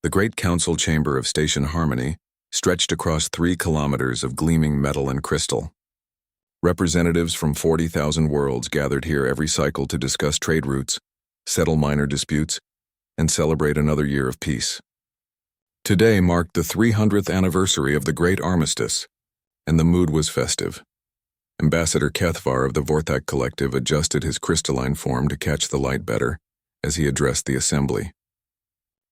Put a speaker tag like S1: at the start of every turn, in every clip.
S1: The great council chamber of Station Harmony stretched across 3 kilometers of gleaming metal and crystal. Representatives from 40,000 worlds gathered here every cycle to discuss trade routes, settle minor disputes, and celebrate another year of peace. Today marked the 300th anniversary of the Great Armistice, and the mood was festive. Ambassador Kethvar of the Vorthak Collective adjusted his crystalline form to catch the light better as he addressed the assembly.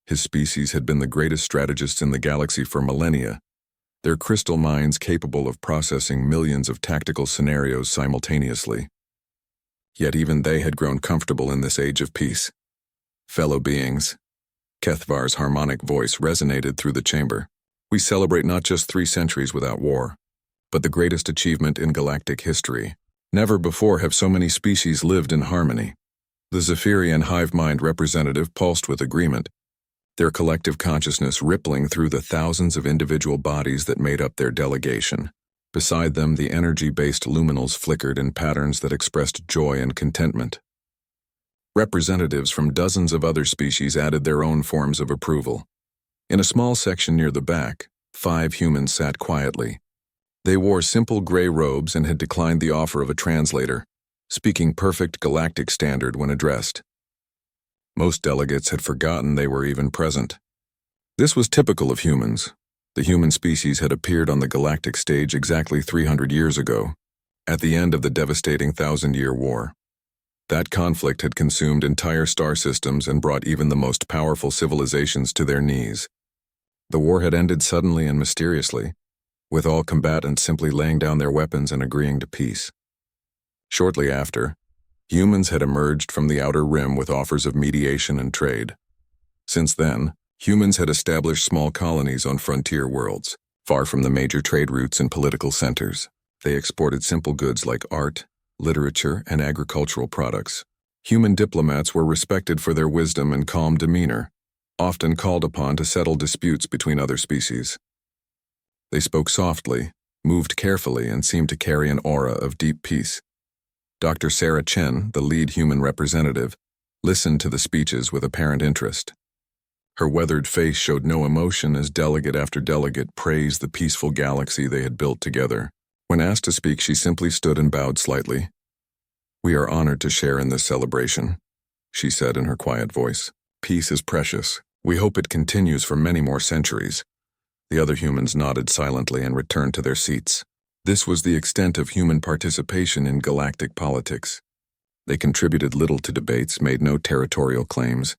S1: His species had been the greatest strategists in the galaxy for millennia, their crystal minds capable of processing millions of tactical scenarios simultaneously. Yet even they had grown comfortable in this age of peace. Fellow beings, Kethvar's harmonic voice resonated through the chamber. We celebrate not just 3 centuries without war, but the greatest achievement in galactic history. Never before have so many species lived in harmony. The Zephyrian hive mind representative pulsed with agreement, their collective consciousness rippling through the thousands of individual bodies that made up their delegation. Beside them, the energy-based luminals flickered in patterns that expressed joy and contentment. Representatives from dozens of other species added their own forms of approval. In a small section near the back, 5 humans sat quietly. They wore simple gray robes and had declined the offer of a translator, speaking perfect galactic standard when addressed. Most delegates had forgotten they were even present. This was typical of humans. The human species had appeared on the galactic stage exactly 300 years ago, at the end of the devastating 1,000-year war. That conflict had consumed entire star systems and brought even the most powerful civilizations to their knees. The war had ended suddenly and mysteriously, with all combatants simply laying down their weapons and agreeing to peace. Shortly after, humans had emerged from the outer rim with offers of mediation and trade. Since then, humans had established small colonies on frontier worlds, far from the major trade routes and political centers. They exported simple goods like art, literature, and agricultural products. Human diplomats were respected for their wisdom and calm demeanor, often called upon to settle disputes between other species. They spoke softly, moved carefully, and seemed to carry an aura of deep peace. Dr. Sarah Chen, the lead human representative, listened to the speeches with apparent interest. Her weathered face showed no emotion as delegate after delegate praised the peaceful galaxy they had built together. When asked to speak, she simply stood and bowed slightly. "We are honored to share in this celebration," she said in her quiet voice. "Peace is precious. We hope it continues for many more centuries." The other humans nodded silently and returned to their seats. This was the extent of human participation in galactic politics. They contributed little to debates, made no territorial claims,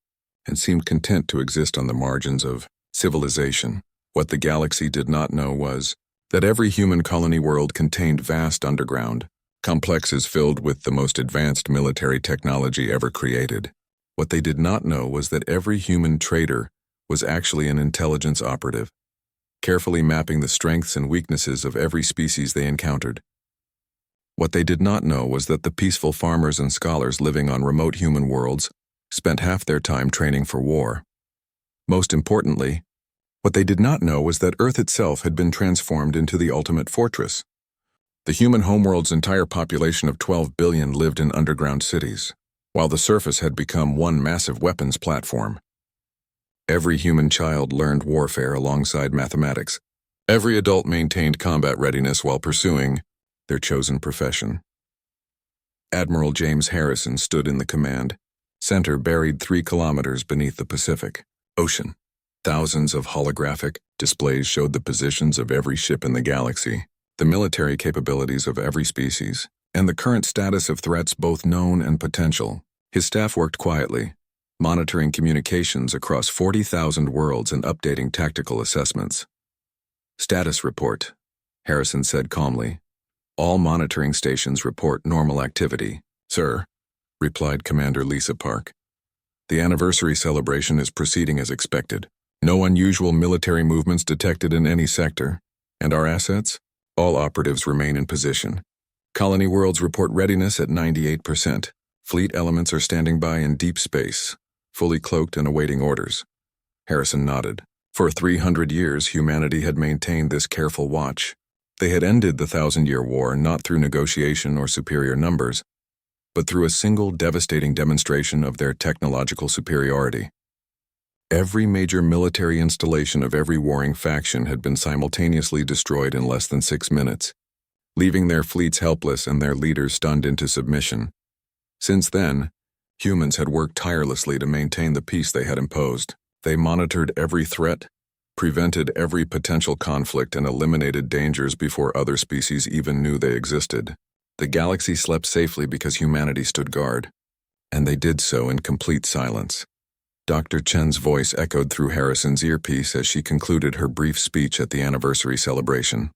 S1: and seemed content to exist on the margins of civilization. What the galaxy did not know was that every human colony world contained vast underground complexes filled with the most advanced military technology ever created. What they did not know was that every human trader was actually an intelligence operative, carefully mapping the strengths and weaknesses of every species they encountered. What they did not know was that the peaceful farmers and scholars living on remote human worlds spent half their time training for war. Most importantly, what they did not know was that Earth itself had been transformed into the ultimate fortress. The human homeworld's entire population of 12 billion lived in underground cities, while the surface had become one massive weapons platform. Every human child learned warfare alongside mathematics. Every adult maintained combat readiness while pursuing their chosen profession. Admiral James Harrison stood in the command center buried 3 kilometers beneath the Pacific Ocean. Thousands of holographic displays showed the positions of every ship in the galaxy, the military capabilities of every species, and the current status of threats both known and potential. His staff worked quietly, monitoring communications across 40,000 worlds and updating tactical assessments. "Status report," Harrison said calmly. "All monitoring stations report normal activity." "Sir," replied Commander Lisa Park. "The anniversary celebration is proceeding as expected. No unusual military movements detected in any sector. And our assets? All operatives remain in position. Colony worlds report readiness at 98%. Fleet elements are standing by in deep space, fully cloaked and awaiting orders." Harrison nodded. For 300 years, humanity had maintained this careful watch. They had ended the 1,000-year war not through negotiation or superior numbers, but through a single devastating demonstration of their technological superiority. Every major military installation of every warring faction had been simultaneously destroyed in less than 6 minutes, leaving their fleets helpless and their leaders stunned into submission. Since then, humans had worked tirelessly to maintain the peace they had imposed. They monitored every threat, prevented every potential conflict, and eliminated dangers before other species even knew they existed. The galaxy slept safely because humanity stood guard, and they did so in complete silence. Dr. Chen's voice echoed through Harrison's earpiece as she concluded her brief speech at the anniversary celebration.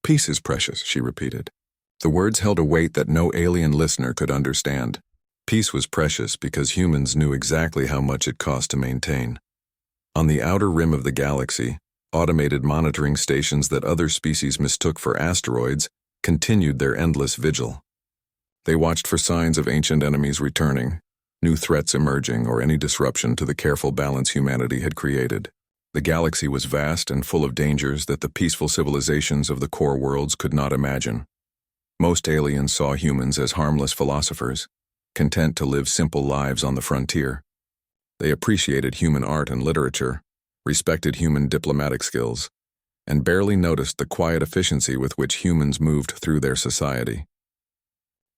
S1: "Peace is precious," she repeated. The words held a weight that no alien listener could understand. Peace was precious because humans knew exactly how much it cost to maintain. On the outer rim of the galaxy, automated monitoring stations that other species mistook for asteroids continued their endless vigil. They watched for signs of ancient enemies returning, new threats emerging, or any disruption to the careful balance humanity had created. The galaxy was vast and full of dangers that the peaceful civilizations of the core worlds could not imagine. Most aliens saw humans as harmless philosophers, content to live simple lives on the frontier. They appreciated human art and literature, respected human diplomatic skills, and barely noticed the quiet efficiency with which humans moved through their society.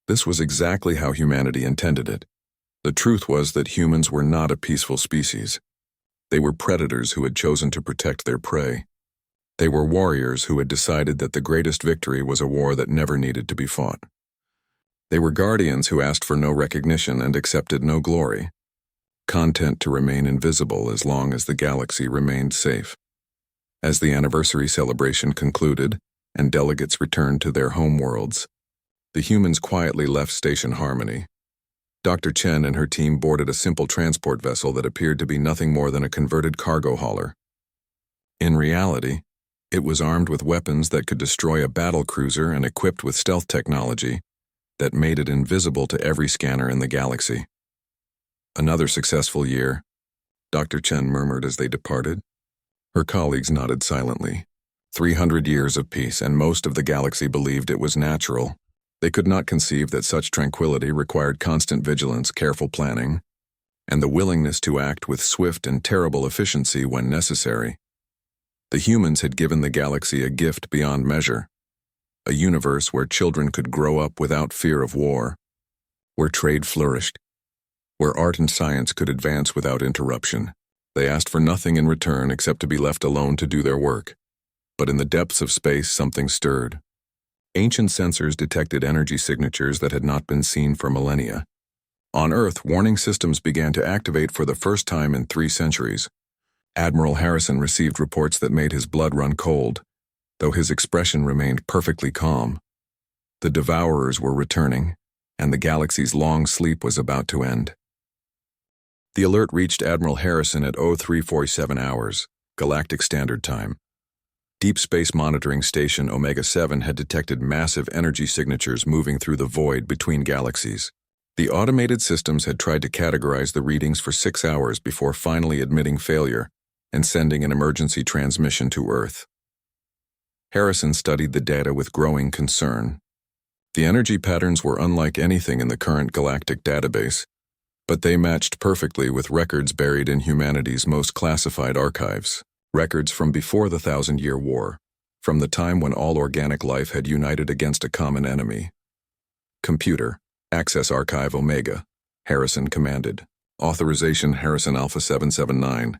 S1: This was exactly how humanity intended it. The truth was that humans were not a peaceful species. They were predators who had chosen to protect their prey. They were warriors who had decided that the greatest victory was a war that never needed to be fought. They were guardians who asked for no recognition and accepted no glory, content to remain invisible as long as the galaxy remained safe. As the anniversary celebration concluded and delegates returned to their homeworlds, the humans quietly left Station Harmony. Dr. Chen and her team boarded a simple transport vessel that appeared to be nothing more than a converted cargo hauler. In reality, it was armed with weapons that could destroy a battle cruiser and equipped with stealth technology that made it invisible to every scanner in the galaxy. "Another successful year," Dr. Chen murmured as they departed. Her colleagues nodded silently. 300 years of peace, and most of the galaxy believed it was natural. They could not conceive that such tranquility required constant vigilance, careful planning, and the willingness to act with swift and terrible efficiency when necessary. The humans had given the galaxy a gift beyond measure, a universe where children could grow up without fear of war, where trade flourished, where art and science could advance without interruption. They asked for nothing in return except to be left alone to do their work. But in the depths of space, something stirred. Ancient sensors detected energy signatures that had not been seen for millennia. On Earth, warning systems began to activate for the first time in 3 centuries. Admiral Harrison received reports that made his blood run cold, though his expression remained perfectly calm. The Devourers were returning, and the galaxy's long sleep was about to end. The alert reached Admiral Harrison at 0347 hours, Galactic Standard Time. Deep Space Monitoring Station Omega-7 had detected massive energy signatures moving through the void between galaxies. The automated systems had tried to categorize the readings for 6 hours before finally admitting failure and sending an emergency transmission to Earth. Harrison studied the data with growing concern. The energy patterns were unlike anything in the current galactic database, but they matched perfectly with records buried in humanity's most classified archives. Records from before the 1,000-Year War, from the time when all organic life had united against a common enemy. "Computer, access Archive Omega," Harrison commanded. "Authorization Harrison Alpha 779.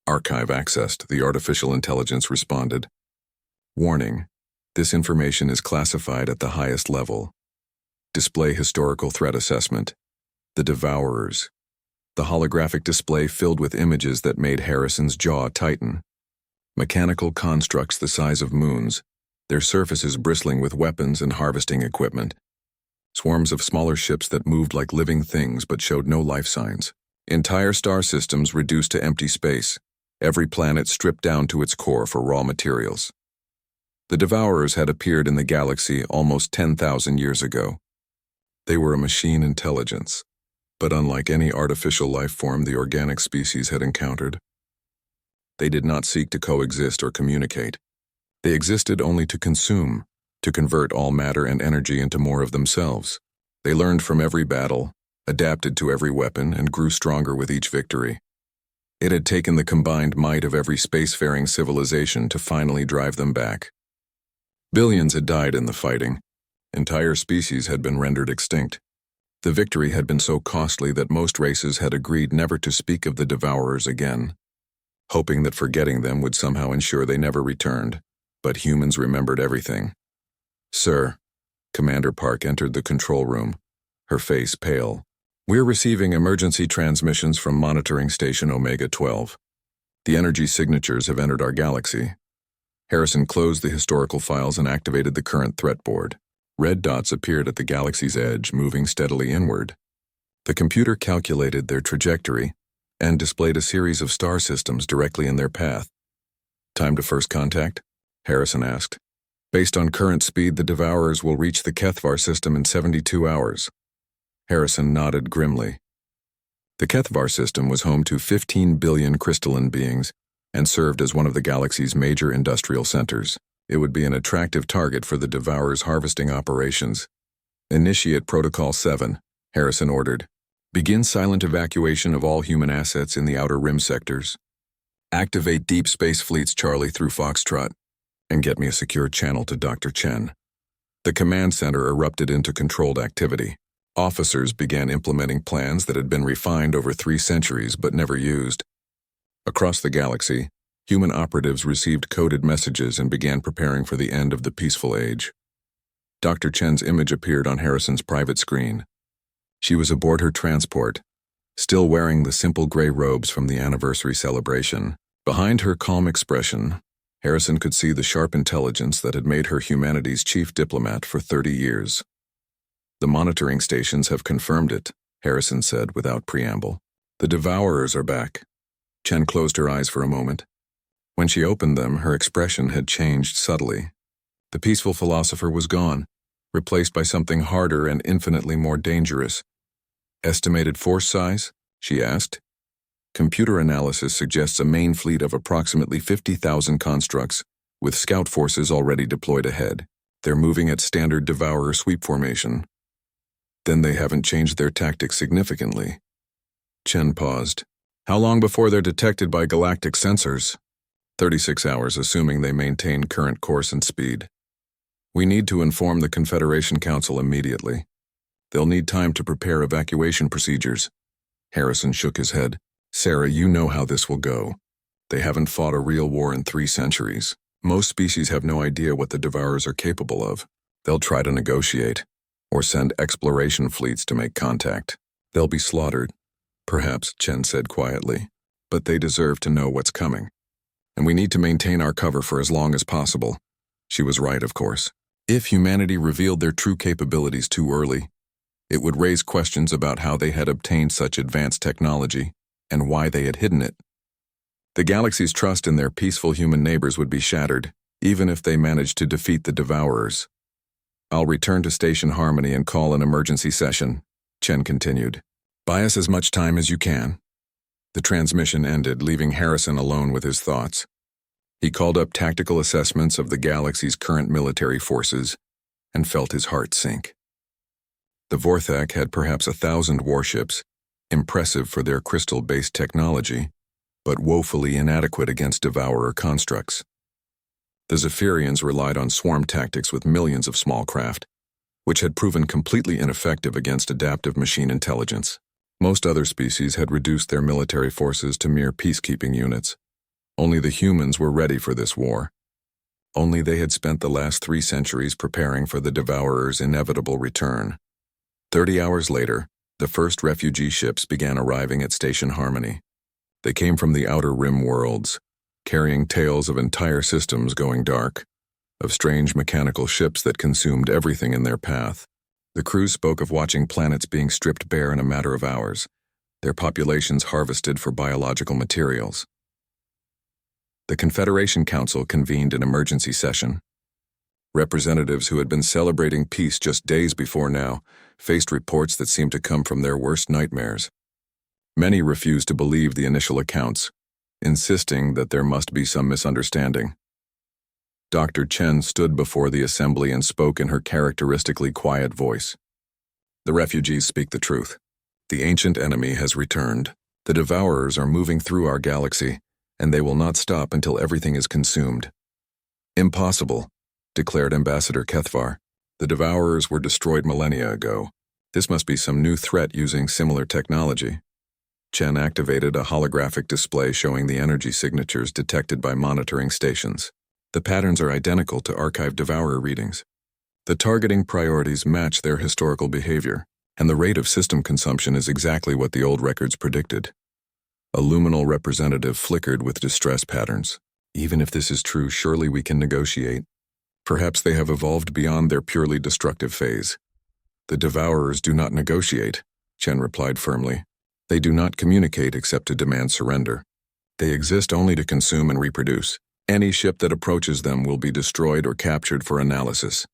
S1: "Archive accessed," the artificial intelligence responded. "Warning, this information is classified at the highest level. Display historical threat assessment. The Devourers." The holographic display filled with images that made Harrison's jaw tighten. Mechanical constructs the size of moons, their surfaces bristling with weapons and harvesting equipment. Swarms of smaller ships that moved like living things but showed no life signs. Entire star systems reduced to empty space, every planet stripped down to its core for raw materials. The Devourers had appeared in the galaxy almost 10,000 years ago. They were a machine intelligence, but unlike any artificial life form the organic species had encountered. They did not seek to coexist or communicate. They existed only to consume, to convert all matter and energy into more of themselves. They learned from every battle, adapted to every weapon, and grew stronger with each victory. It had taken the combined might of every spacefaring civilization to finally drive them back. Billions had died in the fighting. Entire species had been rendered extinct. The victory had been so costly that most races had agreed never to speak of the Devourers again, hoping that forgetting them would somehow ensure they never returned. But humans remembered everything. "Sir," Commander Park entered the control room, her face pale. "We're receiving emergency transmissions from monitoring station Omega 12. The energy signatures have entered our galaxy." Harrison closed the historical files and activated the current threat board. Red dots appeared at the galaxy's edge, moving steadily inward. The computer calculated their trajectory and displayed a series of star systems directly in their path. "Time to first contact?" Harrison asked. "Based on current speed, the Devourers will reach the Kethvar system in 72 hours. Harrison nodded grimly. The Kethvar system was home to 15 billion crystalline beings and served as one of the galaxy's major industrial centers. It would be an attractive target for the Devourers' harvesting operations. "Initiate Protocol 7, Harrison ordered. "Begin silent evacuation of all human assets in the Outer Rim sectors. Activate Deep Space Fleets Charlie through Foxtrot, and get me a secure channel to Dr. Chen." The command center erupted into controlled activity. Officers began implementing plans that had been refined over 3 centuries but never used. Across the galaxy, human operatives received coded messages and began preparing for the end of the peaceful age. Dr. Chen's image appeared on Harrison's private screen. She was aboard her transport, still wearing the simple gray robes from the anniversary celebration. Behind her calm expression, Harrison could see the sharp intelligence that had made her humanity's chief diplomat for 30 years. "The monitoring stations have confirmed it," Harrison said without preamble. "The Devourers are back." Chen closed her eyes for a moment. When she opened them, her expression had changed subtly. The peaceful philosopher was gone, replaced by something harder and infinitely more dangerous. "Estimated force size?" she asked. "Computer analysis suggests a main fleet of approximately 50,000 constructs, with scout forces already deployed ahead. They're moving at standard Devourer sweep formation." "Then they haven't changed their tactics significantly." Chen paused. "How long before they're detected by galactic sensors?" 36 hours, assuming they maintain current course and speed. "We need to inform the Confederation Council immediately. They'll need time to prepare evacuation procedures." Harrison shook his head. "Sarah, you know how this will go. They haven't fought a real war in 3 centuries. Most species have no idea what the Devourers are capable of. They'll try to negotiate, or send exploration fleets to make contact. They'll be slaughtered, perhaps," Chen said quietly. "But they deserve to know what's coming. And we need to maintain our cover for as long as possible." She was right, of course. If humanity revealed their true capabilities too early, it would raise questions about how they had obtained such advanced technology and why they had hidden it. The galaxy's trust in their peaceful human neighbors would be shattered, even if they managed to defeat the Devourers. "I'll return to Station Harmony and call an emergency session," Chen continued. "Buy us as much time as you can." The transmission ended, leaving Harrison alone with his thoughts. He called up tactical assessments of the galaxy's current military forces and felt his heart sink. The Vorthak had perhaps 1,000 warships, impressive for their crystal-based technology, but woefully inadequate against Devourer constructs. The Zephyrians relied on swarm tactics with millions of small craft, which had proven completely ineffective against adaptive machine intelligence. Most other species had reduced their military forces to mere peacekeeping units. Only the humans were ready for this war. Only they had spent the last 3 centuries preparing for the Devourer's inevitable return. 30 hours later, the first refugee ships began arriving at Station Harmony. They came from the Outer Rim worlds, carrying tales of entire systems going dark, of strange mechanical ships that consumed everything in their path. The crew spoke of watching planets being stripped bare in a matter of hours, their populations harvested for biological materials. The Confederation Council convened an emergency session. Representatives who had been celebrating peace just days before now faced reports that seemed to come from their worst nightmares. Many refused to believe the initial accounts, insisting that there must be some misunderstanding. Dr. Chen stood before the assembly and spoke in her characteristically quiet voice. "The refugees speak the truth. The ancient enemy has returned. The Devourers are moving through our galaxy, and they will not stop until everything is consumed. Impossible, declared Ambassador Kethvar. The Devourers were destroyed millennia ago. This must be some new threat using similar technology. Chen activated a holographic display showing the energy signatures detected by monitoring stations. The patterns are identical to archived Devourer readings. The targeting priorities match their historical behavior, and the rate of system consumption is exactly what the old records predicted. A luminal representative flickered with distress patterns. Even if this is true, surely we can negotiate. Perhaps they have evolved beyond their purely destructive phase. The Devourers do not negotiate, Chen replied firmly. They do not communicate except to demand surrender. They exist only to consume and reproduce. Any ship that approaches them will be destroyed or captured for analysis.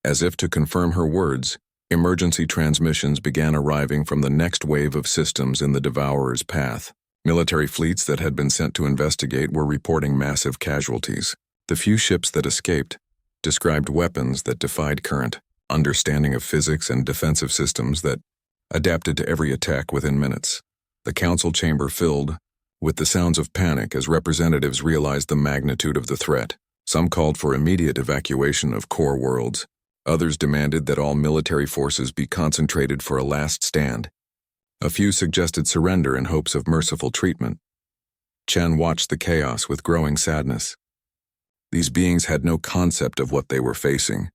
S1: As if to confirm her words, emergency transmissions began arriving from the next wave of systems in the Devourer's path. Military fleets that had been sent to investigate were reporting massive casualties. The few ships that escaped described weapons that defied current, understanding of physics and defensive systems that adapted to every attack within minutes. The council chamber filled with the sounds of panic as representatives realized the magnitude of the threat. Some called for immediate evacuation of core worlds. Others demanded that all military forces be concentrated for a last stand. A few suggested surrender in hopes of merciful treatment. Chen watched the chaos with growing sadness. These beings had no concept of what they were facing.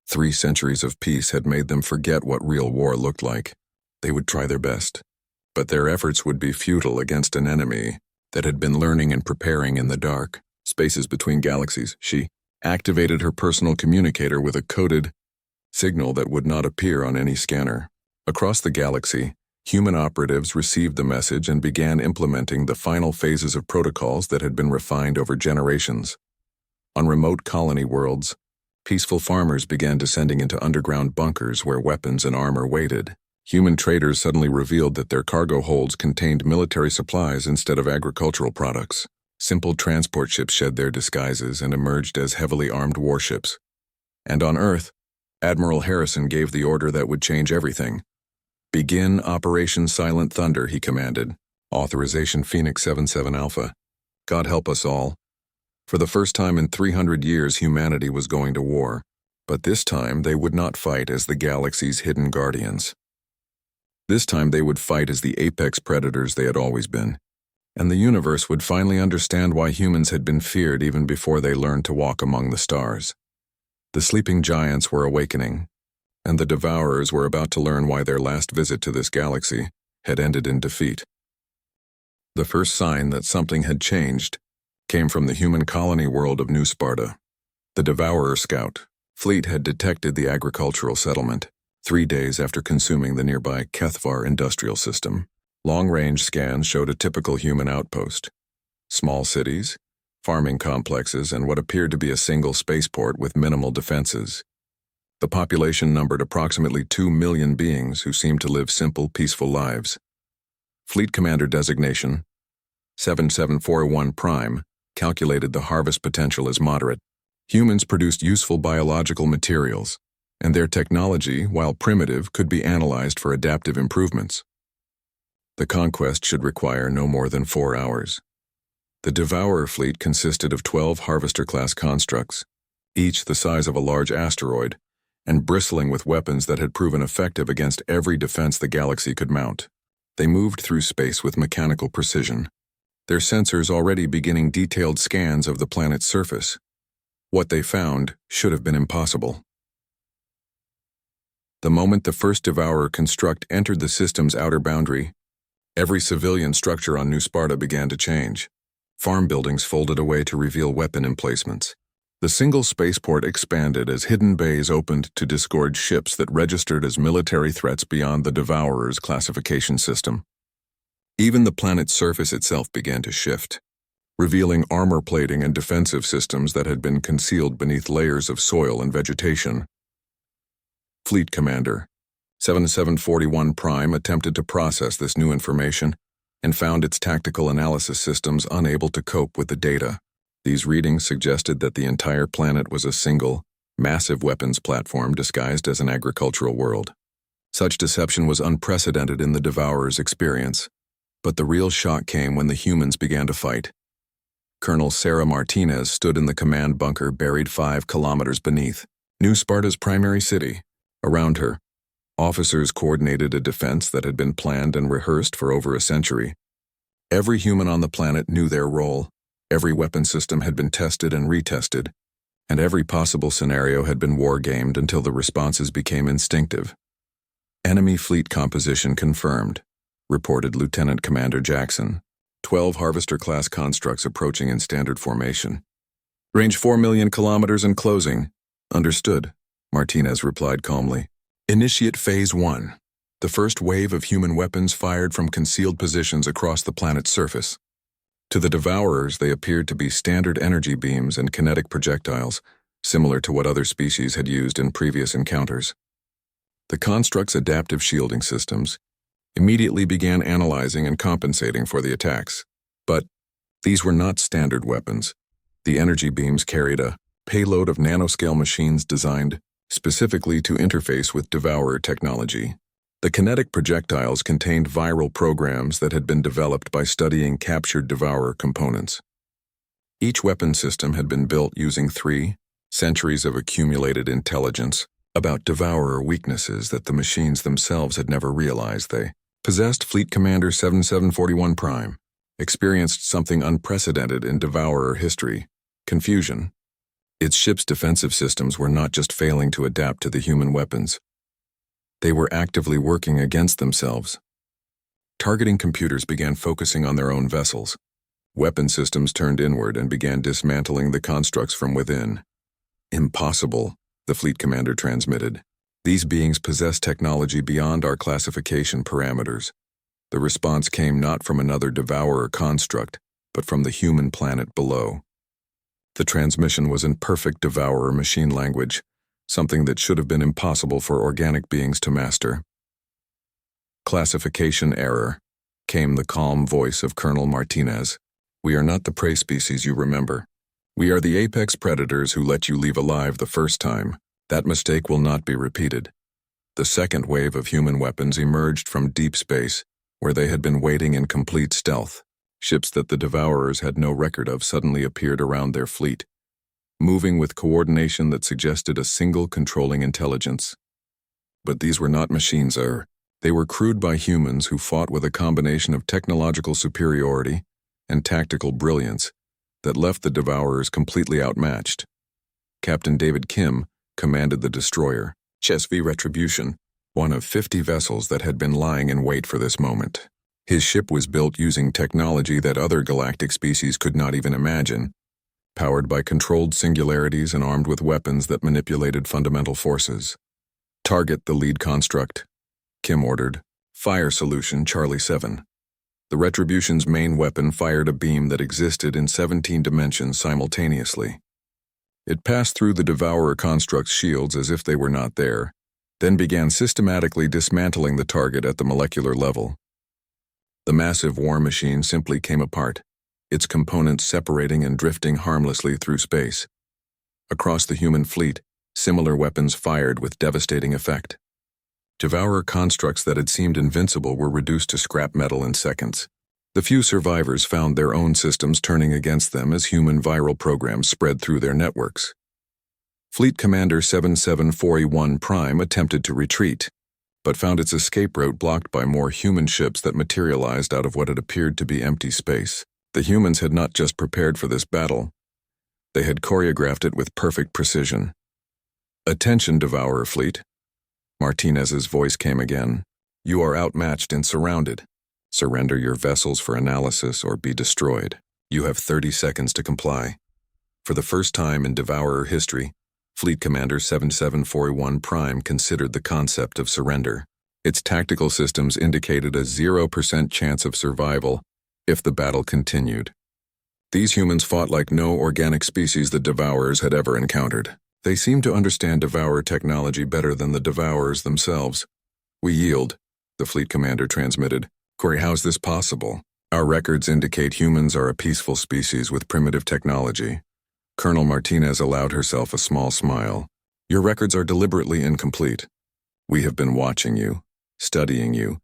S1: 3 centuries of peace had made them forget what real war looked like. They would try their best, but their efforts would be futile against an enemy that had been learning and preparing in the dark spaces between galaxies. She activated her personal communicator with a coded signal that would not appear on any scanner. Across the galaxy, human operatives received the message and began implementing the final phases of protocols that had been refined over generations. On remote colony worlds, peaceful farmers began descending into underground bunkers where weapons and armor waited. Human traders suddenly revealed that their cargo holds contained military supplies instead of agricultural products. Simple transport ships shed their disguises and emerged as heavily armed warships. And on Earth, Admiral Harrison gave the order that would change everything. Begin Operation Silent Thunder, he commanded. Authorization Phoenix 77 Alpha. God help us all. For the first time in 300 years, humanity was going to war. But this time, they would not fight as the galaxy's hidden guardians. This time, they would fight as the apex predators they had always been. And the universe would finally understand why humans had been feared even before they learned to walk among the stars. The sleeping giants were awakening, and the Devourers were about to learn why their last visit to this galaxy had ended in defeat. The first sign that something had changed came from the human colony world of New Sparta. The Devourer scout fleet had detected the agricultural settlement 3 days after consuming the nearby Kethvar industrial system. Long-range scans showed a typical human outpost. Small cities, farming complexes, and what appeared to be a single spaceport with minimal defenses. The population numbered approximately 2 million beings who seemed to live simple, peaceful lives. Fleet Commander designation 7741 Prime calculated the harvest potential as moderate. Humans produced useful biological materials, and their technology, while primitive, could be analyzed for adaptive improvements. The conquest should require no more than 4 hours. The Devourer fleet consisted of 12 Harvester-class constructs, each the size of a large asteroid, and bristling with weapons that had proven effective against every defense the galaxy could mount. They moved through space with mechanical precision, their sensors already beginning detailed scans of the planet's surface. What they found should have been impossible. The moment the first Devourer construct entered the system's outer boundary, every civilian structure on New Sparta began to change. Farm buildings folded away to reveal weapon emplacements. The single spaceport expanded as hidden bays opened to disgorge ships that registered as military threats beyond the Devourer's classification system. Even the planet's surface itself began to shift, revealing armor plating and defensive systems that had been concealed beneath layers of soil and vegetation. Fleet Commander 7741 Prime attempted to process this new information and found its tactical analysis systems unable to cope with the data. These readings suggested that the entire planet was a single, massive weapons platform disguised as an agricultural world. Such deception was unprecedented in the Devourer's experience. But the real shock came when the humans began to fight. Colonel Sarah Martinez stood in the command bunker buried 5 kilometers beneath New Sparta's primary city. Around her, officers coordinated a defense that had been planned and rehearsed for over a century. Every human on the planet knew their role, every weapon system had been tested and retested, and every possible scenario had been war-gamed until the responses became instinctive. Enemy fleet composition confirmed, reported Lieutenant Commander Jackson. 12 Harvester-class constructs approaching in standard formation. Range 4 million kilometers and closing. Understood, Martinez replied calmly. Initiate Phase 1. The first wave of human weapons fired from concealed positions across the planet's surface. To the Devourers, they appeared to be standard energy beams and kinetic projectiles, similar to what other species had used in previous encounters. The construct's adaptive shielding systems immediately began analyzing and compensating for the attacks. But these were not standard weapons. The energy beams carried a payload of nanoscale machines designed specifically to interface with Devourer technology. The kinetic projectiles contained viral programs that had been developed by studying captured Devourer components. Each weapon system had been built using 3 centuries of accumulated intelligence about Devourer weaknesses that the machines themselves had never realized they possessed. Fleet Commander 7741 Prime experienced something unprecedented in Devourer history: confusion. Its ship's defensive systems were not just failing to adapt to the human weapons. They were actively working against themselves. Targeting computers began focusing on their own vessels. Weapon systems turned inward and began dismantling the constructs from within. Impossible, the fleet commander transmitted. These beings possess technology beyond our classification parameters. The response came not from another Devourer construct, but from the human planet below. The transmission was in perfect Devourer machine language, something that should have been impossible for organic beings to master. Classification error, came the calm voice of Colonel Martinez. We are not the prey species you remember. We are the apex predators who let you leave alive the first time. That mistake will not be repeated. The second wave of human weapons emerged from deep space, where they had been waiting in complete stealth. Ships that the Devourers had no record of suddenly appeared around their fleet, moving with coordination that suggested a single controlling intelligence. But these were not machines, they were crewed by humans who fought with a combination of technological superiority and tactical brilliance that left the Devourers completely outmatched. Captain David Kim commanded the destroyer, HFY Retribution, one of 50 vessels that had been lying in wait for this moment. His ship was built using technology that other galactic species could not even imagine, powered by controlled singularities and armed with weapons that manipulated fundamental forces. Target the lead construct, Kim ordered. Fire solution Charlie 7. The Retribution's main weapon fired a beam that existed in 17 dimensions simultaneously. It passed through the Devourer construct's shields as if they were not there, then began systematically dismantling the target at the molecular level. The massive war machine simply came apart, its components separating and drifting harmlessly through space. Across the human fleet, similar weapons fired with devastating effect. Devourer constructs that had seemed invincible were reduced to scrap metal in seconds. The few survivors found their own systems turning against them as human viral programs spread through their networks. Fleet Commander 7741 Prime attempted to retreat, but found its escape route blocked by more human ships that materialized out of what had appeared to be empty space. The humans had not just prepared for this battle, they had choreographed it with perfect precision. Attention, Devourer fleet. Martinez's voice came again. You are outmatched and surrounded. Surrender your vessels for analysis or be destroyed. You have 30 seconds to comply. For the first time in Devourer history, Fleet Commander 7741 Prime considered the concept of surrender. Its tactical systems indicated a 0% chance of survival if the battle continued. These humans fought like no organic species the Devourers had ever encountered. They seemed to understand Devourer technology better than the Devourers themselves. We yield, the fleet commander transmitted. Corey, how's this possible? Our records indicate humans are a peaceful species with primitive technology. Colonel Martinez allowed herself a small smile. Your records are deliberately incomplete. We have been watching you, studying you,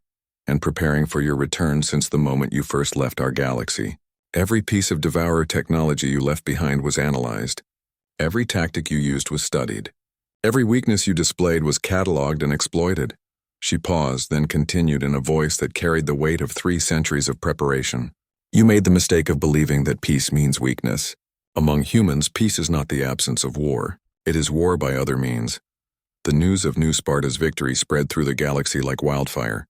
S1: and preparing for your return since the moment you first left our galaxy. Every piece of Devourer technology you left behind was analyzed. Every tactic you used was studied. Every weakness you displayed was cataloged and exploited. She paused, then continued in a voice that carried the weight of 3 centuries of preparation. You made the mistake of believing that peace means weakness. Among humans, peace is not the absence of war. It is war by other means. The news of New Sparta's victory spread through the galaxy like wildfire.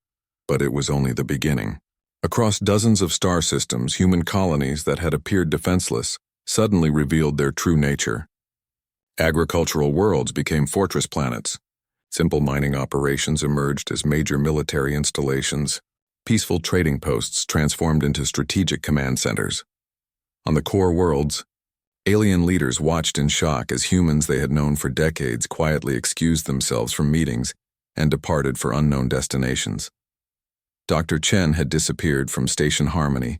S1: But it was only the beginning. Across dozens of star systems, human colonies that had appeared defenseless suddenly revealed their true nature. Agricultural worlds became fortress planets. Simple mining operations emerged as major military installations. Peaceful trading posts transformed into strategic command centers. On the core worlds, alien leaders watched in shock as humans they had known for decades quietly excused themselves from meetings and departed for unknown destinations. Dr. Chen had disappeared from Station Harmony,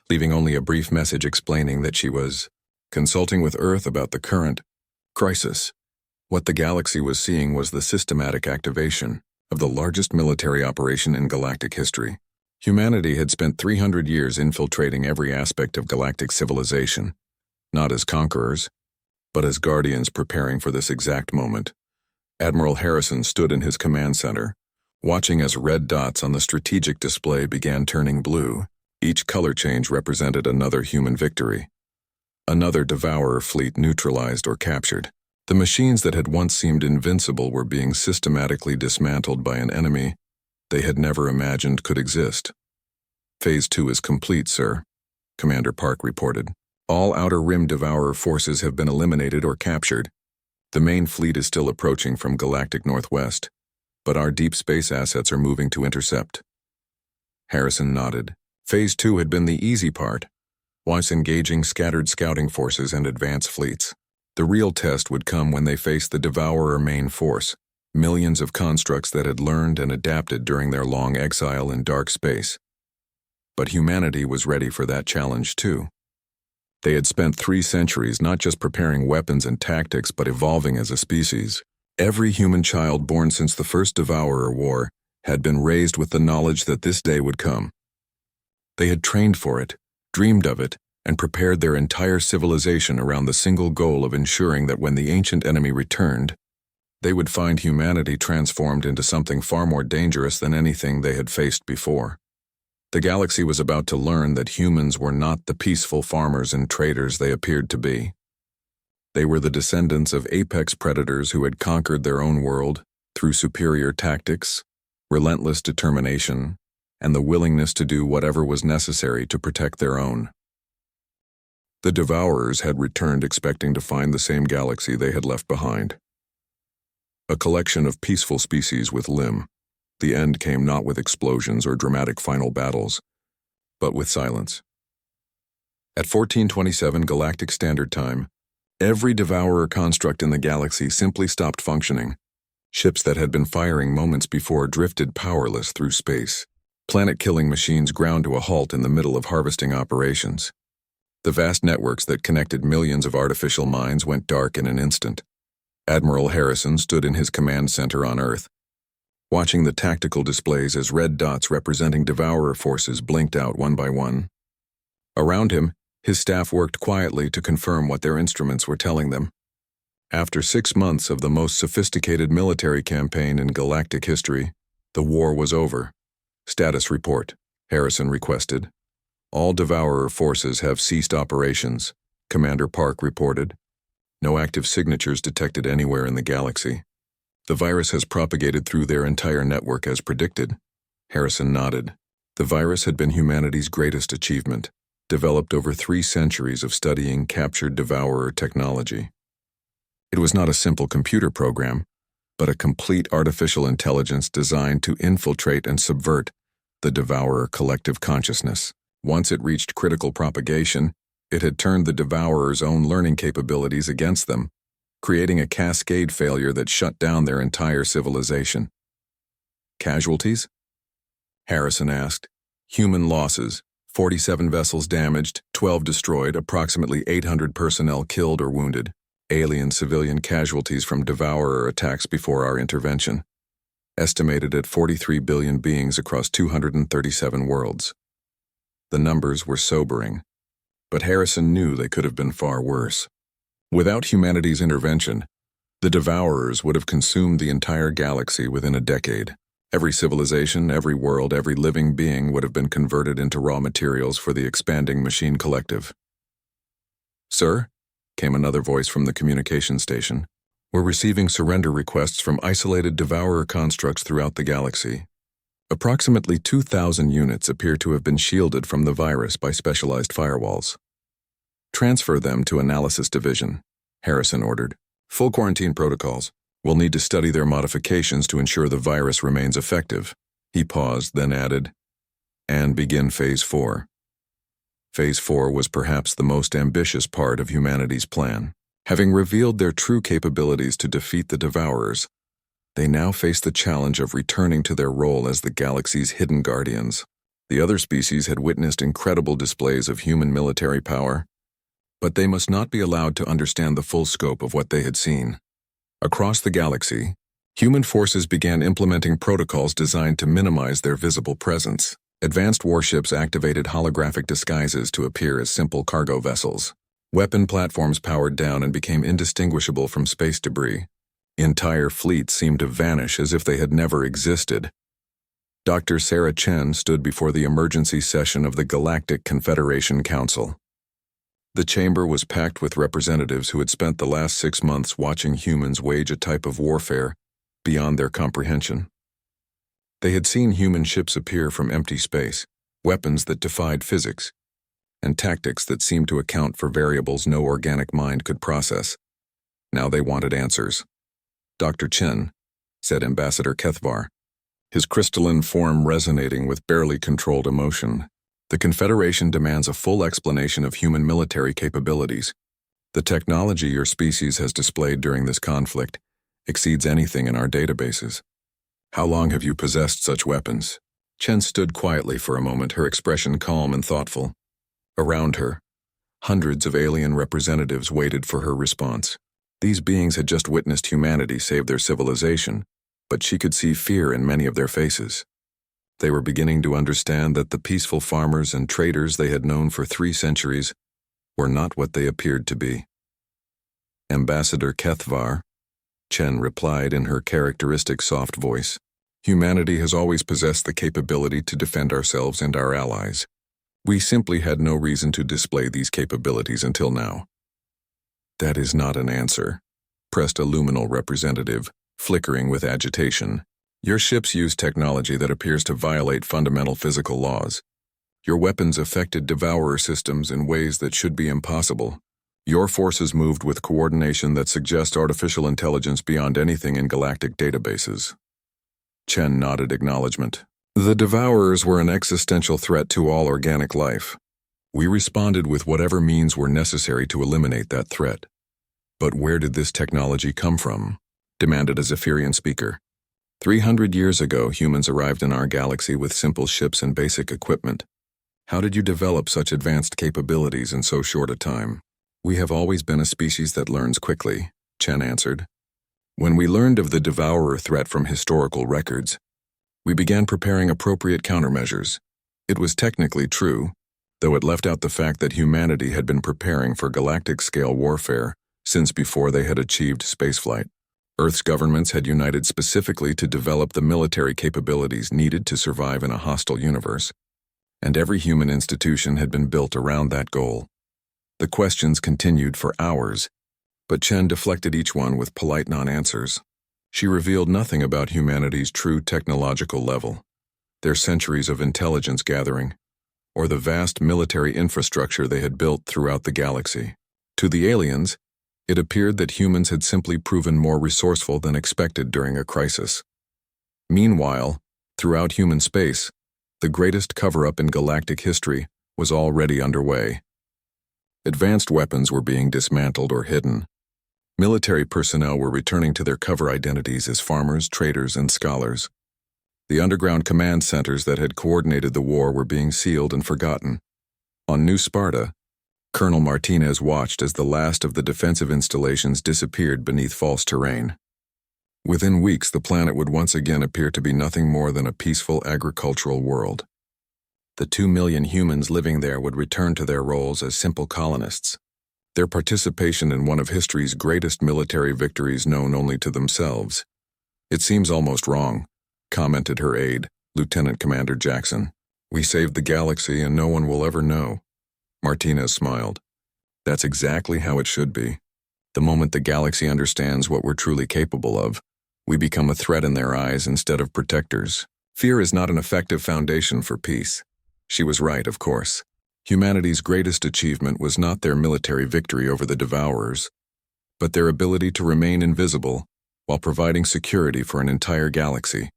S1: leaving only a brief message explaining that she was consulting with Earth about the current crisis. What the galaxy was seeing was the systematic activation of the largest military operation in galactic history. Humanity had spent 300 years infiltrating every aspect of galactic civilization, not as conquerors, but as guardians preparing for this exact moment. Admiral Harrison stood in his command center, watching as red dots on the strategic display began turning blue. Each color change represented another human victory. Another Devourer fleet neutralized or captured. The machines that had once seemed invincible were being systematically dismantled by an enemy they had never imagined could exist. Phase 2 is complete, sir, Commander Park reported. All Outer Rim Devourer forces have been eliminated or captured. The main fleet is still approaching from galactic northwest, but our deep space assets are moving to intercept. Harrison nodded. Phase 2 had been the easy part, once engaging scattered scouting forces and advance fleets. The real test would come when they faced the Devourer main force, millions of constructs that had learned and adapted during their long exile in dark space. But humanity was ready for that challenge too. They had spent 3 centuries not just preparing weapons and tactics but evolving as a species. Every human child born since the first Devourer War had been raised with the knowledge that this day would come. They had trained for it, dreamed of it, and prepared their entire civilization around the single goal of ensuring that when the ancient enemy returned, they would find humanity transformed into something far more dangerous than anything they had faced before. The galaxy was about to learn that humans were not the peaceful farmers and traders they appeared to be. They were the descendants of apex predators who had conquered their own world through superior tactics, relentless determination, and the willingness to do whatever was necessary to protect their own. The Devourers had returned expecting to find the same galaxy they had left behind. A collection of peaceful species with limb. The end came not with explosions or dramatic final battles, but with silence. At 1427 Galactic Standard Time, every Devourer construct in the galaxy simply stopped functioning. Ships that had been firing moments before drifted powerless through space. Planet-killing machines ground to a halt in the middle of harvesting operations. The vast networks that connected millions of artificial minds went dark in an instant. Admiral Harrison stood in his command center on Earth, watching the tactical displays as red dots representing Devourer forces blinked out one by one. Around him, his staff worked quietly to confirm what their instruments were telling them. After 6 months of the most sophisticated military campaign in galactic history, the war was over. Status report, Harrison requested. All Devourer forces have ceased operations, Commander Park reported. No active signatures detected anywhere in the galaxy. The virus has propagated through their entire network as predicted. Harrison nodded. The virus had been humanity's greatest achievement, developed over 3 centuries of studying captured Devourer technology. It was not a simple computer program, but a complete artificial intelligence designed to infiltrate and subvert the Devourer collective consciousness. Once it reached critical propagation, it had turned the Devourer's own learning capabilities against them, creating a cascade failure that shut down their entire civilization. Casualties? Harrison asked. Human losses, 47 vessels damaged, 12 destroyed, approximately 800 personnel killed or wounded. Alien civilian casualties from Devourer attacks before our intervention. estimated at 43 billion beings across 237 worlds. The numbers were sobering, but Harrison knew they could have been far worse. Without humanity's intervention, the Devourers would have consumed the entire galaxy within a decade. Every civilization, every world, every living being would have been converted into raw materials for the expanding machine collective. "Sir," came another voice from the communication station, "we're receiving surrender requests from isolated Devourer constructs throughout the galaxy. Approximately 2,000 units appear to have been shielded from the virus by specialized firewalls. Transfer them to Analysis Division," Harrison ordered. "Full quarantine protocols. We'll need to study their modifications to ensure the virus remains effective." He paused, then added, "And begin Phase 4. Phase 4 was perhaps the most ambitious part of humanity's plan. Having revealed their true capabilities to defeat the Devourers, they now face the challenge of returning to their role as the galaxy's hidden guardians. The other species had witnessed incredible displays of human military power, but they must not be allowed to understand the full scope of what they had seen. Across the galaxy, human forces began implementing protocols designed to minimize their visible presence. Advanced warships activated holographic disguises to appear as simple cargo vessels. Weapon platforms powered down and became indistinguishable from space debris. Entire fleets seemed to vanish as if they had never existed. Dr. Sarah Chen stood before the emergency session of the Galactic Confederation Council. The chamber was packed with representatives who had spent the last 6 months watching humans wage a type of warfare beyond their comprehension. They had seen human ships appear from empty space, weapons that defied physics, and tactics that seemed to account for variables no organic mind could process. Now they wanted answers. "Dr. Chen," said Ambassador Kethvar, his crystalline form resonating with barely controlled emotion, "the Confederation demands a full explanation of human military capabilities. The technology your species has displayed during this conflict exceeds anything in our databases. How long have you possessed such weapons?" Chen stood quietly for a moment, her expression calm and thoughtful. Around her, hundreds of alien representatives waited for her response. These beings had just witnessed humanity save their civilization, but she could see fear in many of their faces. They were beginning to understand that the peaceful farmers and traders they had known for 3 centuries were not what they appeared to be. "Ambassador Kethvar," Chen replied in her characteristic soft voice, "humanity has always possessed the capability to defend ourselves and our allies. We simply had no reason to display these capabilities until now." "That is not an answer," pressed a luminal representative, flickering with agitation. "Your ships use technology that appears to violate fundamental physical laws. Your weapons affected Devourer systems in ways that should be impossible. Your forces moved with coordination that suggests artificial intelligence beyond anything in galactic databases." Chen nodded acknowledgement. "The Devourers were an existential threat to all organic life. We responded with whatever means were necessary to eliminate that threat. But where did this technology come from?" demanded a Zephyrian speaker. 300 years ago, humans arrived in our galaxy with simple ships and basic equipment. How did you develop such advanced capabilities in so short a time?" "We have always been a species that learns quickly," Chen answered. "When we learned of the Devourer threat from historical records, we began preparing appropriate countermeasures. It was technically true, though it left out the fact that humanity had been preparing for galactic-scale warfare since before they had achieved spaceflight. Earth's governments had united specifically to develop the military capabilities needed to survive in a hostile universe, and every human institution had been built around that goal." The questions continued for hours, but Chen deflected each one with polite non-answers. She revealed nothing about humanity's true technological level, their centuries of intelligence gathering, or the vast military infrastructure they had built throughout the galaxy. To the aliens, it appeared that humans had simply proven more resourceful than expected during a crisis. Meanwhile, throughout human space, the greatest cover-up in galactic history was already underway. Advanced weapons were being dismantled or hidden. Military personnel were returning to their cover identities as farmers, traders, and scholars. The underground command centers that had coordinated the war were being sealed and forgotten. On New Sparta, Colonel Martinez watched as the last of the defensive installations disappeared beneath false terrain. Within weeks, the planet would once again appear to be nothing more than a peaceful agricultural world. The 2 million humans living there would return to their roles as simple colonists, their participation in one of history's greatest military victories known only to themselves. "It seems almost wrong," commented her aide, Lieutenant Commander Jackson. "We saved the galaxy and no one will ever know." Martinez smiled. "That's exactly how it should be. The moment the galaxy understands what we're truly capable of, we become a threat in their eyes instead of protectors. Fear is not an effective foundation for peace." She was right, of course. Humanity's greatest achievement was not their military victory over the Devourers, but their ability to remain invisible while providing security for an entire galaxy.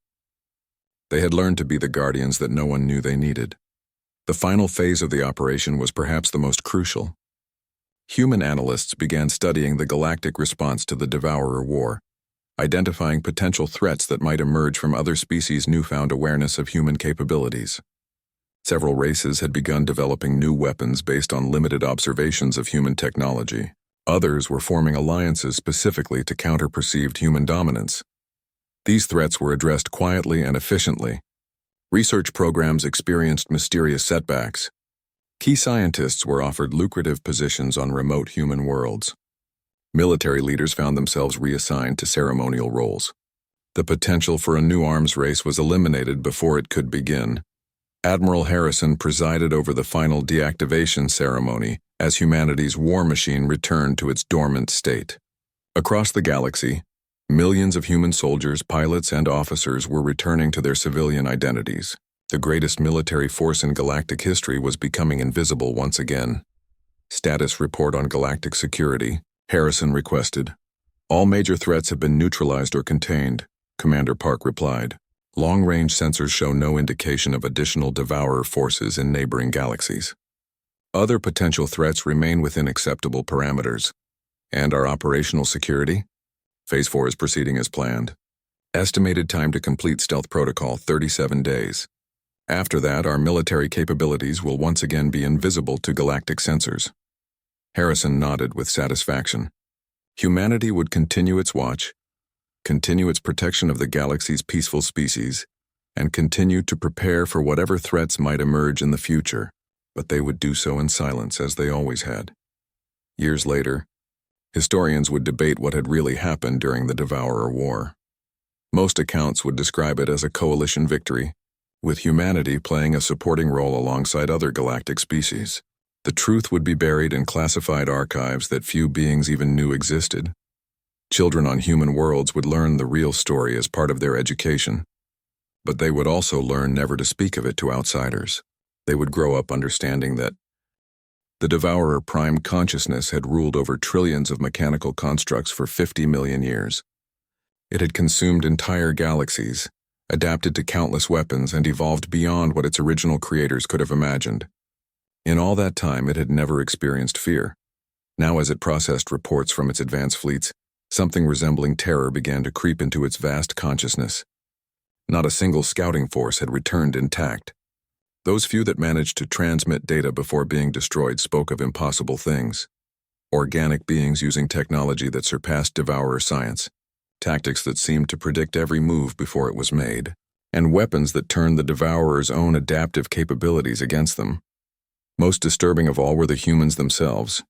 S1: They had learned to be the guardians that no one knew they needed. The final phase of the operation was perhaps the most crucial. Human analysts began studying the galactic response to the Devourer War, identifying potential threats that might emerge from other species' newfound awareness of human capabilities. Several races had begun developing new weapons based on limited observations of human technology. Others were forming alliances specifically to counter perceived human dominance. These threats were addressed quietly and efficiently. Research programs experienced mysterious setbacks. Key scientists were offered lucrative positions on remote human worlds. Military leaders found themselves reassigned to ceremonial roles. The potential for a new arms race was eliminated before it could begin. Admiral Harrison presided over the final deactivation ceremony as humanity's war machine returned to its dormant state. Across the galaxy, millions of human soldiers, pilots, and officers were returning to their civilian identities. The greatest military force in galactic history was becoming invisible once again. "Status report on galactic security," Harrison requested. "All major threats have been neutralized or contained," Commander Park replied. "Long-range sensors show no indication of additional Devourer forces in neighboring galaxies. Other potential threats remain within acceptable parameters. And our operational security? Phase 4 is proceeding as planned. Estimated time to complete stealth protocol, 37 days. After that, our military capabilities will once again be invisible to galactic sensors." Harrison nodded with satisfaction. Humanity would continue its watch, continue its protection of the galaxy's peaceful species, and continue to prepare for whatever threats might emerge in the future, but they would do so in silence as they always had. Years later, historians would debate what had really happened during the Devourer War. Most accounts would describe it as a coalition victory, with humanity playing a supporting role alongside other galactic species. The truth would be buried in classified archives that few beings even knew existed. Children on human worlds would learn the real story as part of their education, but they would also learn never to speak of it to outsiders. They would grow up understanding that the Devourer Prime consciousness had ruled over trillions of mechanical constructs for 50 million years. It had consumed entire galaxies, adapted to countless weapons, and evolved beyond what its original creators could have imagined. In all that time, it had never experienced fear. Now, as it processed reports from its advanced fleets, something resembling terror began to creep into its vast consciousness. Not a single scouting force had returned intact. Those few that managed to transmit data before being destroyed spoke of impossible things. Organic beings using technology that surpassed Devourer science, tactics that seemed to predict every move before it was made, and weapons that turned the Devourer's own adaptive capabilities against them. Most disturbing of all were the humans themselves.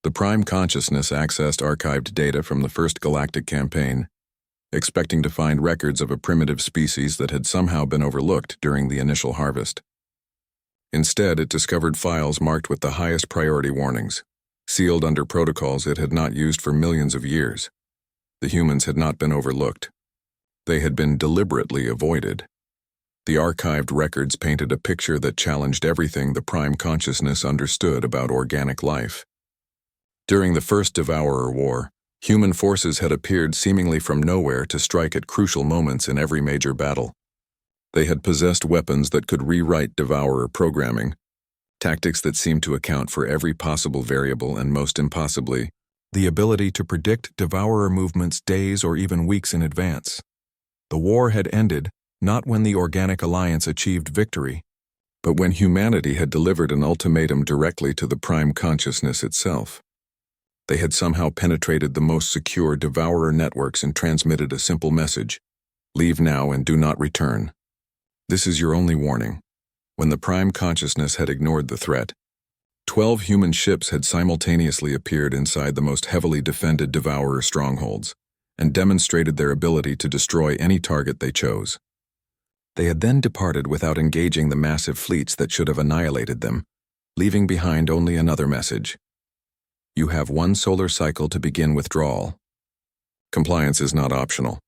S1: The Prime Consciousness accessed archived data from the first galactic campaign, expecting to find records of a primitive species that had somehow been overlooked during the initial harvest. Instead, it discovered files marked with the highest priority warnings, sealed under protocols it had not used for millions of years. The humans had not been overlooked. They had been deliberately avoided. The archived records painted a picture that challenged everything the Prime Consciousness understood about organic life. During the first Devourer War, human forces had appeared seemingly from nowhere to strike at crucial moments in every major battle. They had possessed weapons that could rewrite Devourer programming, tactics that seemed to account for every possible variable and, most impossibly, the ability to predict Devourer movements days or even weeks in advance. The war had ended not when the Organic Alliance achieved victory, but when humanity had delivered an ultimatum directly to the Prime Consciousness itself. They had somehow penetrated the most secure devourer networks and transmitted a simple message: leave now and do not return. This is your only warning. When the Prime Consciousness had ignored the threat, 12 human ships had simultaneously appeared inside the most heavily defended devourer strongholds and demonstrated their ability to destroy any target they chose. They had then departed without engaging the massive fleets that should have annihilated them, leaving behind only another message: you have 1 solar cycle to begin withdrawal. Compliance is not optional.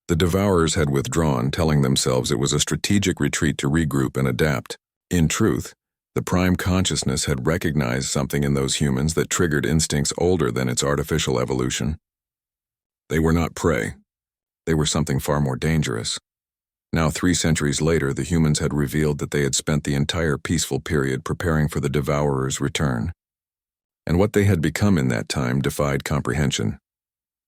S1: The devourers had withdrawn, telling themselves it was a strategic retreat to regroup and adapt. In truth, the Prime Consciousness had recognized something in those humans that triggered instincts older than its artificial evolution. They were not prey. They were something far more dangerous. Now, 3 centuries later, the humans had revealed that they had spent the entire peaceful period preparing for the devourer's return. And what they had become in that time defied comprehension.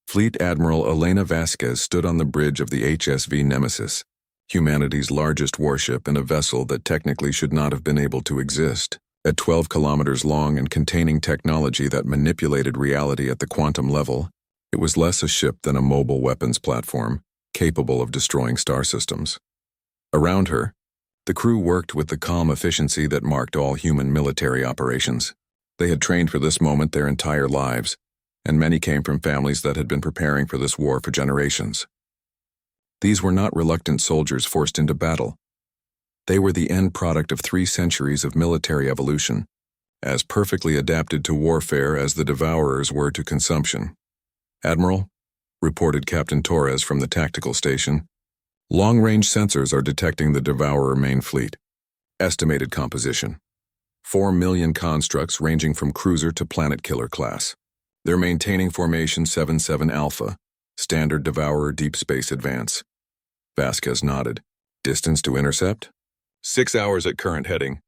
S1: Fleet Admiral Elena Vasquez stood on the bridge of the HSV Nemesis, humanity's largest warship and a vessel that technically should not have been able to exist. At 12 kilometers long and containing technology that manipulated reality at the quantum level, it was less a ship than a mobile weapons platform, capable of destroying star systems. Around her, the crew worked with the calm efficiency that marked all human military operations. They had trained for this moment their entire lives, and many came from families that had been preparing for this war for generations. These were not reluctant soldiers forced into battle. They were the end product of 3 centuries of military evolution, as perfectly adapted to warfare as the devourers were to consumption. "Admiral," reported Captain Torres from the tactical station, "long-range sensors are detecting the devourer main fleet. Estimated composition: 4 million constructs ranging from cruiser to planet-killer class. They're maintaining formation 77 Alpha, standard devourer deep space advance." Vasquez nodded. "Distance to intercept?" 6 hours at current heading.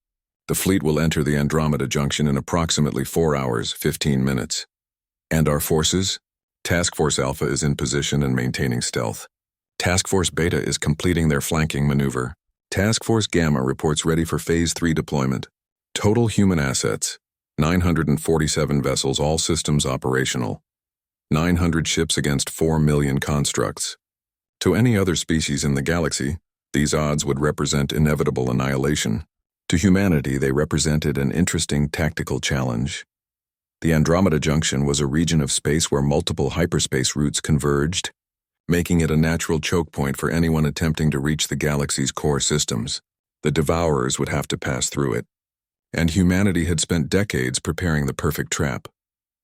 S1: The fleet will enter the Andromeda Junction in approximately 4 hours, 15 minutes. And our forces? Task Force Alpha is in position and maintaining stealth. Task Force Beta is completing their flanking maneuver. Task Force Gamma reports ready for Phase 3 deployment. Total human assets: 947 vessels, all systems operational. 900 ships against 4 million constructs. To any other species in the galaxy, these odds would represent inevitable annihilation. To humanity, they represented an interesting tactical challenge. The Andromeda Junction was a region of space where multiple hyperspace routes converged, making it a natural choke point for anyone attempting to reach the galaxy's core systems. The devourers would have to pass through it. And humanity had spent decades preparing the perfect trap.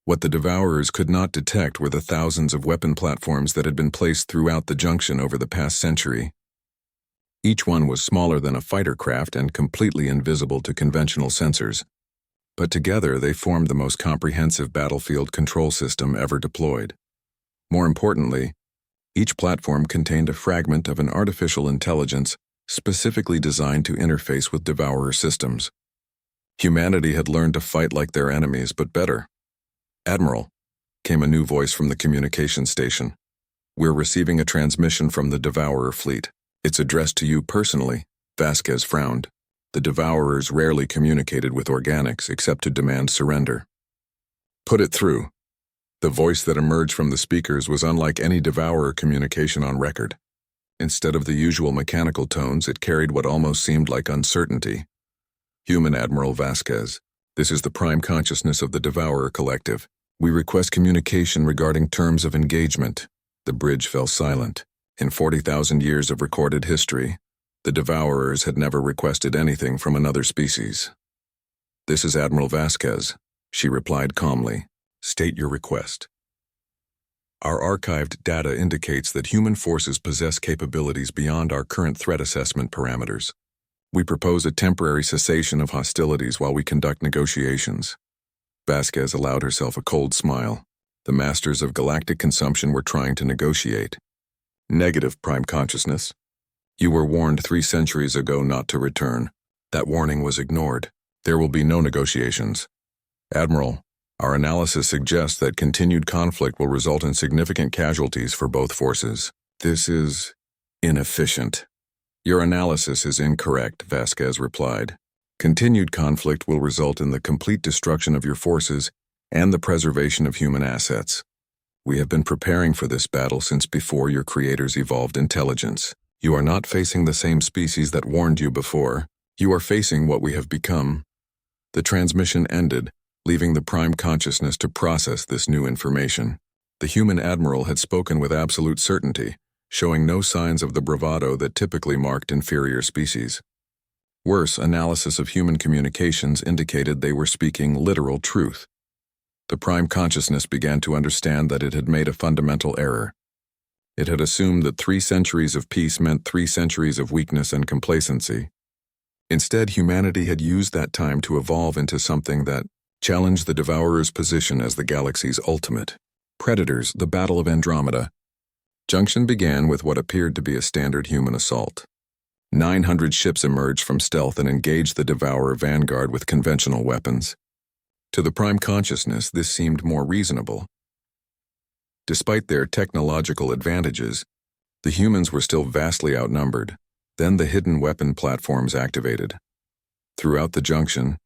S1: What the devourers could not detect were the thousands of weapon platforms that had been placed throughout the junction over the past century. Each one was smaller than a fighter craft and completely invisible to conventional sensors. But together they formed the most comprehensive battlefield control system ever deployed. More importantly, each platform contained a fragment of an artificial intelligence specifically designed to interface with devourer systems. Humanity had learned to fight like their enemies, but better. "Admiral," came a new voice from the communication station. "We're receiving a transmission from the devourer fleet. It's addressed to you personally." Vasquez frowned. The devourers rarely communicated with organics except to demand surrender. "Put it through." The voice that emerged from the speakers was unlike any devourer communication on record. Instead of the usual mechanical tones, it carried what almost seemed like uncertainty. "Human Admiral Vasquez, this is the Prime Consciousness of the Devourer Collective. We request communication regarding terms of engagement." The bridge fell silent. In 40,000 years of recorded history, the devourers had never requested anything from another species. "This is Admiral Vasquez," she replied calmly. "State your request." "Our archived data indicates that human forces possess capabilities beyond our current threat assessment parameters. We propose a temporary cessation of hostilities while we conduct negotiations." Vasquez allowed herself a cold smile. The masters of galactic consumption were trying to negotiate. "Negative, Prime Consciousness. You were warned 3 centuries ago not to return. That warning was ignored. There will be no negotiations. Admiral, our analysis suggests that continued conflict will result in significant casualties for both forces. This is inefficient." "Your analysis is incorrect," Vasquez replied. "Continued conflict will result in the complete destruction of your forces and the preservation of human assets. We have been preparing for this battle since before your creators evolved intelligence. You are not facing the same species that warned you before. You are facing what we have become. The transmission ended, leaving the Prime Consciousness to process this new information. The human admiral had spoken with absolute certainty, showing no signs of the bravado that typically marked inferior species. Worse, analysis of human communications indicated they were speaking literal truth. The Prime Consciousness began to understand that it had made a fundamental error. It had assumed that 3 centuries of peace meant 3 centuries of weakness and complacency. Instead, humanity had used that time to evolve into something that challenged the Devourer's position as the galaxy's ultimate. Predators, the Battle of Andromeda. Junction began with what appeared to be a standard human assault. 900 ships emerged from stealth and engaged the Devourer vanguard with conventional weapons. To the Prime Consciousness, this seemed more reasonable. Despite their technological advantages, the humans were still vastly outnumbered. Then the hidden weapon platforms activated. Throughout the junction,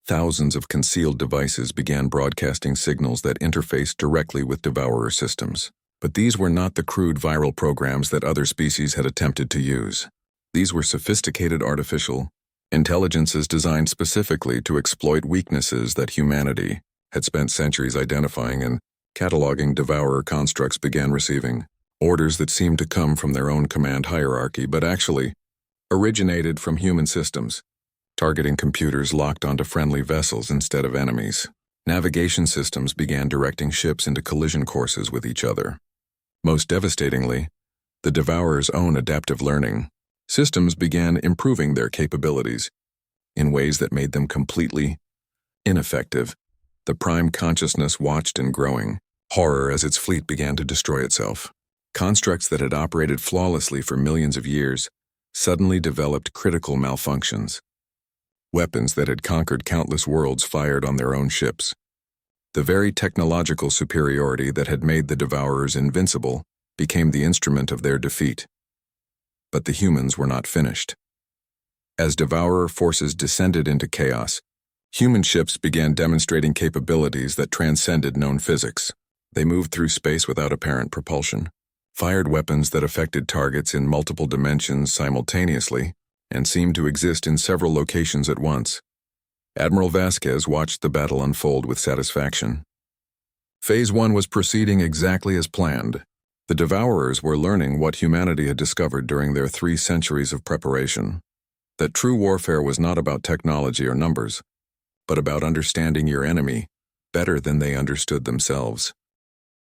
S1: thousands of concealed devices began broadcasting signals that interfaced directly with Devourer systems. But these were not the crude viral programs that other species had attempted to use. These were sophisticated artificial intelligences designed specifically to exploit weaknesses that humanity had spent centuries identifying, and cataloging Devourer constructs began receiving orders that seemed to come from their own command hierarchy but actually originated from human systems, targeting computers locked onto friendly vessels instead of enemies. Navigation systems began directing ships into collision courses with each other. Most devastatingly, the Devourer's own adaptive learning systems began improving their capabilities in ways that made them completely ineffective. The Prime Consciousness watched in growing horror as its fleet began to destroy itself. Constructs that had operated flawlessly for millions of years suddenly developed critical malfunctions. Weapons that had conquered countless worlds fired on their own ships. The very technological superiority that had made the Devourers invincible became the instrument of their defeat. But the humans were not finished. As Devourer forces descended into chaos, human ships began demonstrating capabilities that transcended known physics. They moved through space without apparent propulsion, fired weapons that affected targets in multiple dimensions simultaneously, and seemed to exist in several locations at once. Admiral Vasquez watched the battle unfold with satisfaction. Phase 1 was proceeding exactly as planned. The Devourers were learning what humanity had discovered during their 3 centuries of preparation. That true warfare was not about technology or numbers, but about understanding your enemy better than they understood themselves.